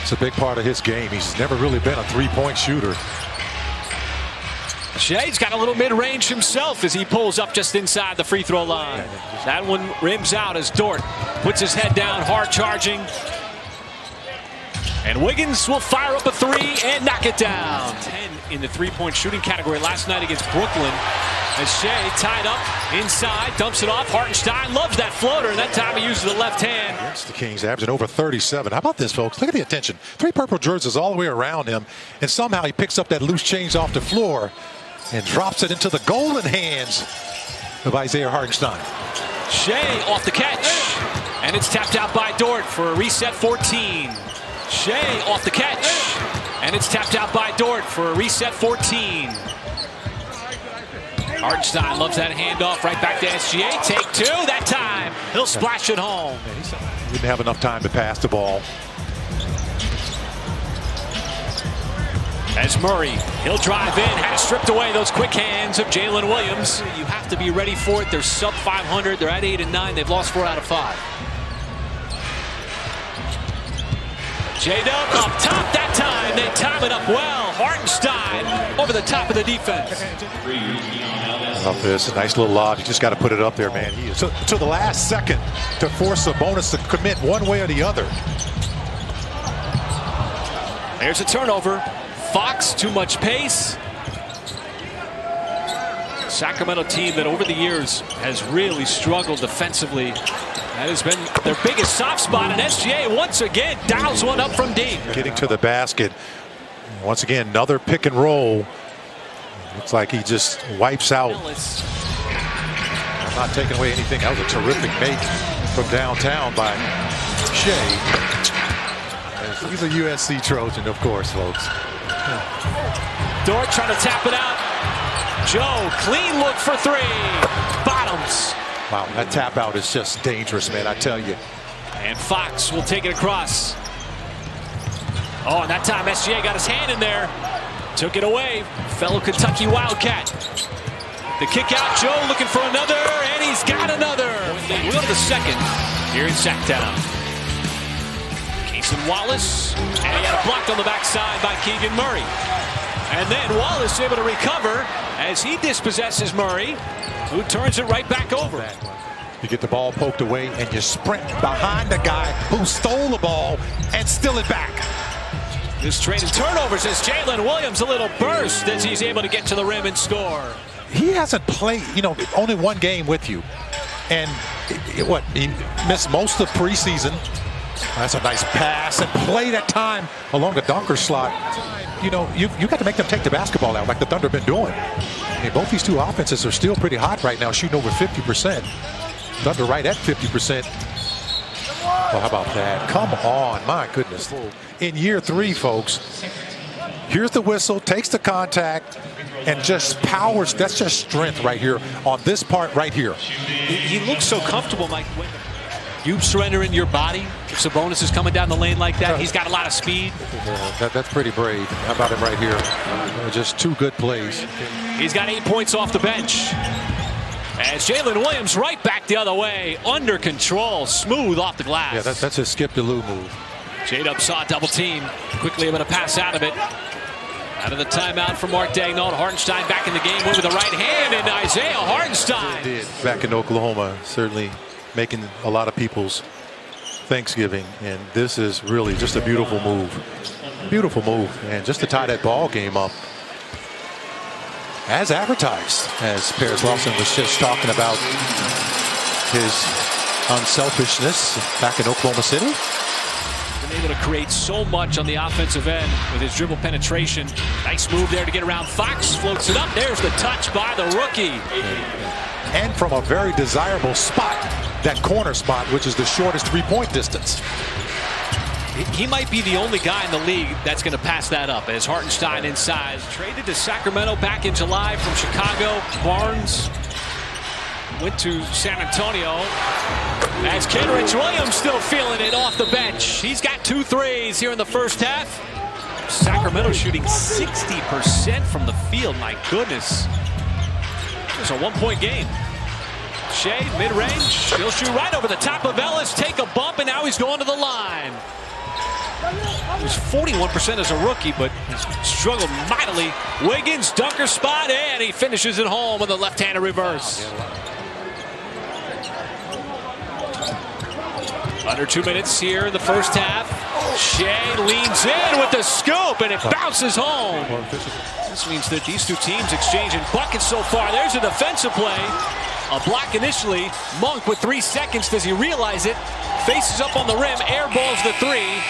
It's a big part of his game. He's never really been a three-point shooter. Shea's got a little mid-range himself as he pulls up just inside the free throw line. That one rims out as Dort puts his head down, hard charging. And Wiggins will fire up a three and knock it down. 10 in the three-point shooting category last night against Brooklyn. As Shea tied up inside, dumps it off. Hartenstein loves that floater, and that time he uses the left hand. Against the Kings, averaging over 37. How about this, folks? Look at the attention. 3 purple jerseys all the way around him, and somehow he picks up that loose change off the floor and drops it into the golden hands of Isaiah Hartenstein. Shea off the catch, and it's tapped out by Dort for a reset 14. Shea off the catch, and it's tapped out by Dort for a reset 14. Hartenstein loves that handoff right back to SGA. Take 2 that time. He'll splash it home. He didn't have enough time to pass the ball. As Murray, he'll drive in, had stripped away those quick hands of Jalen Williams. You have to be ready for it. They're sub 500. They're at 8 and 9. They've lost 4 out of 5. J-Dub up top that time. They time it up well. Hartenstein over the top of the defense. Love this. A nice little lob. You just got to put it up there, man. He is to the last second to force a bonus to commit one way or the other. There's a turnover. Fox, too much pace. Sacramento team that over the years has really struggled defensively. That has been their biggest soft spot, and SGA once again dials one up from deep. Getting to the basket. Once again, another pick and roll. Looks like he just wipes out. I'm not taking away anything. That was a terrific make from downtown by Shea. He's a USC Trojan, of course, folks. Dort trying to tap it out. Joe, clean look for 3. Bottoms. Wow, that tap out is just dangerous, man, I tell you. And Fox will take it across. Oh, and that time SGA got his hand in there. Took it away. Fellow Kentucky Wildcat. The kick out, Joe looking for another, and he's got another. We'll go to the second here in Sacktown. Cason Wallace, and he had a block on the backside by Keegan Murray. And then Wallace able to recover as he dispossesses Murray, who turns it right back over. You get the ball poked away, and you sprint behind the guy who stole the ball and steal it back. This trade and turnovers as Jalen Williams a little burst as he's able to get to the rim and score. He hasn't played, only one game with you. And he missed most of preseason. That's a nice pass and play that time along the dunker slot. You got to make them take the basketball out like the Thunder been doing. And both these two offenses are still pretty hot right now, shooting over 50%. Thunder right at 50%. Well, how about that? Come on, my goodness. In year 3, folks, here's the whistle, takes the contact, and just powers. That's just strength right here on this part right here. He looks so comfortable, Mike. You surrendering your body if Sabonis is coming down the lane like that. He's got a lot of speed. Yeah, that's pretty brave. How about him right here? Just 2 good plays. He's got 8 points off the bench. As Jalen Williams right back the other way, under control, smooth off the glass. Yeah, that's his skip the loo move. J-Dub saw a double team, quickly able to pass out of it. Out of the timeout for Mark Daigneault. Hartenstein back in the game with the right hand, and Isaiah Hartenstein. Did back in Oklahoma, certainly making a lot of people's Thanksgiving, and this is really just a beautiful move. Beautiful move, and just to tie that ball game up as advertised, as Paris Lawson was just talking about his unselfishness back in Oklahoma City. Been able to create so much on the offensive end with his dribble penetration. Nice move there to get around Fox. Floats it up. There's the touch by the rookie. And from a very desirable spot, that corner spot, which is the shortest 3-point distance. He might be the only guy in the league that's going to pass that up as Hartenstein inside. Traded to Sacramento back in July from Chicago. Barnes went to San Antonio. As Kenrich Williams still feeling it off the bench. He's got 2 threes here in the first half. Sacramento shooting 60% from the field. My goodness. It's a 1-point game. Shea, mid-range. He'll shoot right over the top of Ellis. Take a bump, and now he's going to the line. He was 41% as a rookie, but struggled mightily. Wiggins, dunker spot, and he finishes it home with a left-handed reverse. Under 2 minutes here in the first half. Shea leans in with the scoop, and it bounces home. This means that these two teams exchanging buckets so far. There's a defensive play. A block initially. Monk with 3 seconds. Does he realize it? Faces up on the rim. Airballs the three.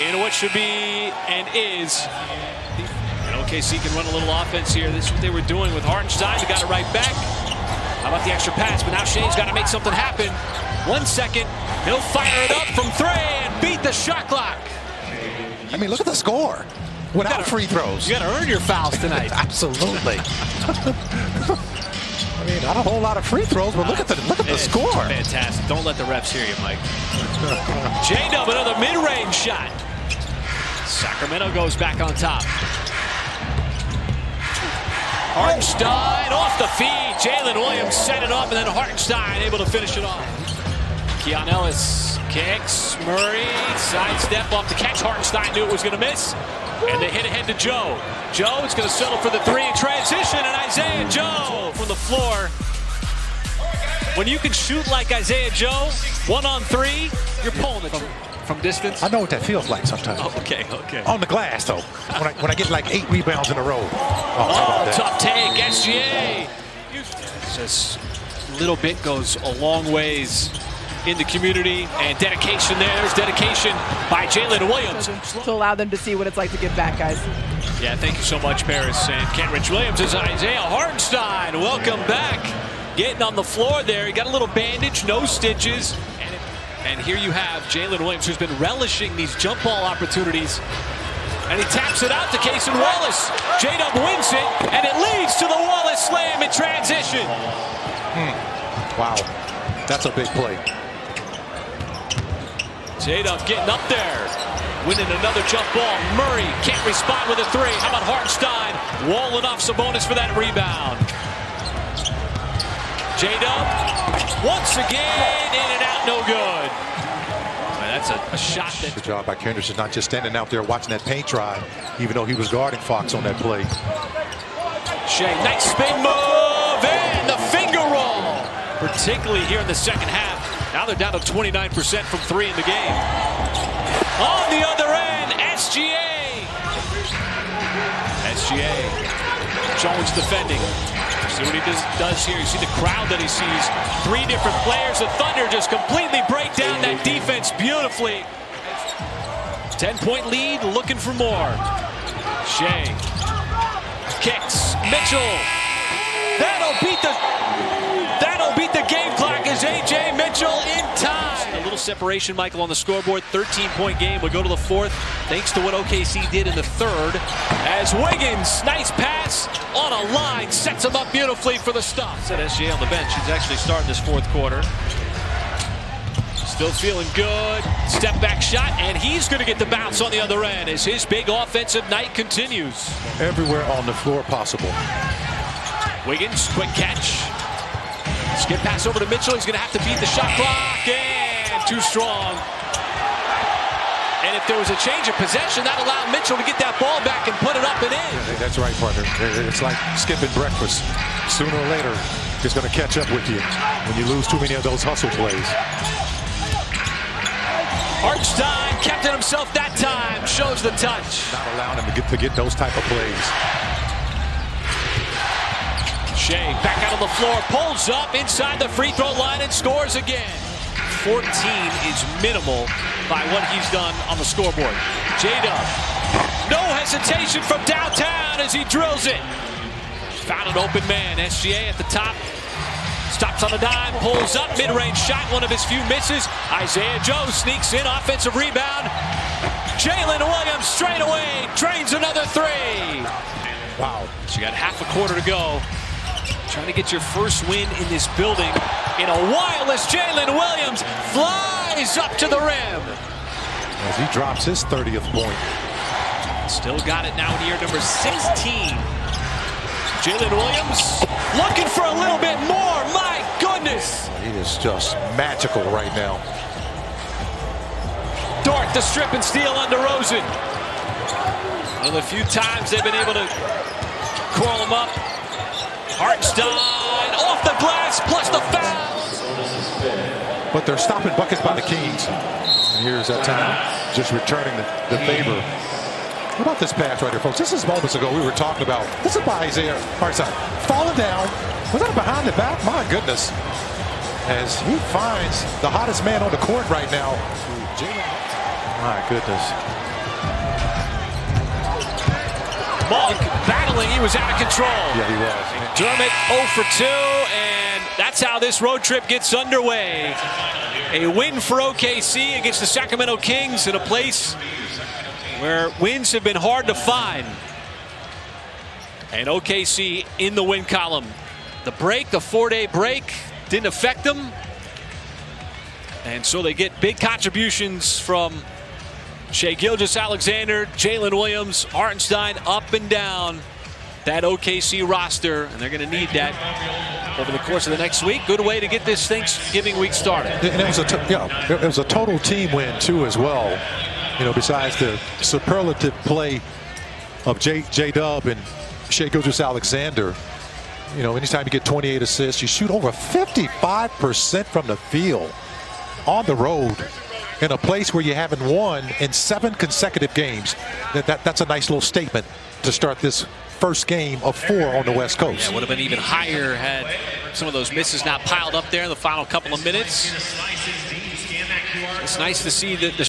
In what should be and is. And OKC can run a little offense here. This is what they were doing with Hartenstein. They got it right back. How about the extra pass? But now Shea's got to make something happen. 1 second. He'll fire it up from 3 and beat the shot clock. I mean, look at the score. Without free throws. You got to earn your fouls tonight. Absolutely. I mean, not a whole lot of free throws, but look at the score. Fantastic. Don't let the refs hear you, Mike. J-Dub, another mid-range shot. Sacramento goes back on top. Hartenstein off the feed. Jalen Williams set it up, and then Hartenstein able to finish it off. Keon Ellis kicks. Murray sidestep off the catch. Hartenstein knew it was going to miss. And they hit ahead to Joe. Joe is going to settle for the 3 in transition, and Isaiah Joe from the floor. When you can shoot like Isaiah Joe, 1-on-3, you're pulling it from distance. I know what that feels like sometimes. Oh, okay. On the glass, though. When I get like 8 rebounds in a row. Oh, tough take, SGA. This little bit goes a long ways in the community, and dedication there. There's dedication by Jalen Williams. To allow them to see what it's like to give back, guys. Yeah, thank you so much, Paris. And Kenrich Williams is Isaiah Hartenstein. Welcome back. Getting on the floor there. He got a little bandage, no stitches. And here you have Jalen Williams, who's been relishing these jump ball opportunities. And he taps it out to Cason Wallace. J-Dub wins it, and it leads to the Wallace slam in transition. Wow, that's a big play. J-Dub getting up there, winning another jump ball. Murray can't respond with a 3. How about Hartenstein walling off Sabonis for that rebound? J-Dub once again in and out, no good. Man, that's a shot that. Good job by Kendrick, not just standing out there watching that paint dry, even though he was guarding Fox on that play. Shea, nice spin move and the finger roll, particularly here in the second half. Now they're down to 29% from 3 in the game. On the other end, SGA. Jones defending. See what he does here. You see the crowd that he sees. 3 different players. The Thunder just completely break down that defense beautifully. 10-point lead, looking for more. Shea kicks. Mitchell. That'll beat the game clock as A.J. Mitchell in time. A little separation, Michael, on the scoreboard. 13-point game. We'll go to the 4th, thanks to what OKC did in the 3rd. As Wiggins, nice pass on a line, sets him up beautifully for the stop. Set SGA on the bench. He's actually starting this 4th quarter. Still feeling good. Step back shot, and he's going to get the bounce on the other end as his big offensive night continues. Everywhere on the floor possible. Wiggins, quick catch. Skip pass over to Mitchell. He's going to have to beat the shot clock, and too strong. And if there was a change of possession, that allowed Mitchell to get that ball back and put it up and in. Yeah, that's right, partner. It's like skipping breakfast. Sooner or later, it's going to catch up with you when you lose too many of those hustle plays. Hartenstein kept it himself that time. Shows the touch. Not allowing him to get those type of plays. Shea back out on the floor, pulls up inside the free throw line and scores again. 14 is minimal by what he's done on the scoreboard. J-Dub, no hesitation from downtown as he drills it. Found an open man. SGA at the top. Stops on a dime, pulls up, mid-range shot, one of his few misses. Isaiah Joe sneaks in, offensive rebound. Jalen Williams straight away, drains another 3. Wow. So you got half a quarter to go. Trying to get your first win in this building in a while as Jalen Williams flies up to the rim. As he drops his 30th point. Still got it now in year number 16. Jalen Williams looking for a little bit more. My goodness. He is just magical right now. Dort, the strip and steal on DeRozan. One of the few times they've been able to curl him up. Hartenstein off the glass, plus the foul. But they're stopping buckets by the Kings. And here's that time, just returning the favor. What about this pass right here, folks? This is moments ago we were talking about. This is by Isaiah Hartenstein. Falling down. Was that behind the back? My goodness. As he finds the hottest man on the court right now. My goodness. Monk battling. He was out of control. Yeah, he was. Dermott 0 for 2, and that's how this road trip gets underway. A win for OKC against the Sacramento Kings in a place where wins have been hard to find. And OKC in the win column. The break, the 4-day break, didn't affect them. And so they get big contributions from Shai Gilgeous-Alexander, Jalen Williams, Hartenstein, up and down that OKC roster. And they're going to need that over the course of the next week. Good way to get this Thanksgiving week started. And it was a total team win, too, as well. You know, besides the superlative play of J-Dub and Shai Gilgeous-Alexander. You know, anytime you get 28 assists, you shoot over 55% from the field on the road in a place where you haven't won in 7 consecutive games. That's a nice little statement to start this first game of 4 on the West Coast. Yeah, would have been even higher had some of those misses not piled up there in the final couple of minutes. It's nice to see that the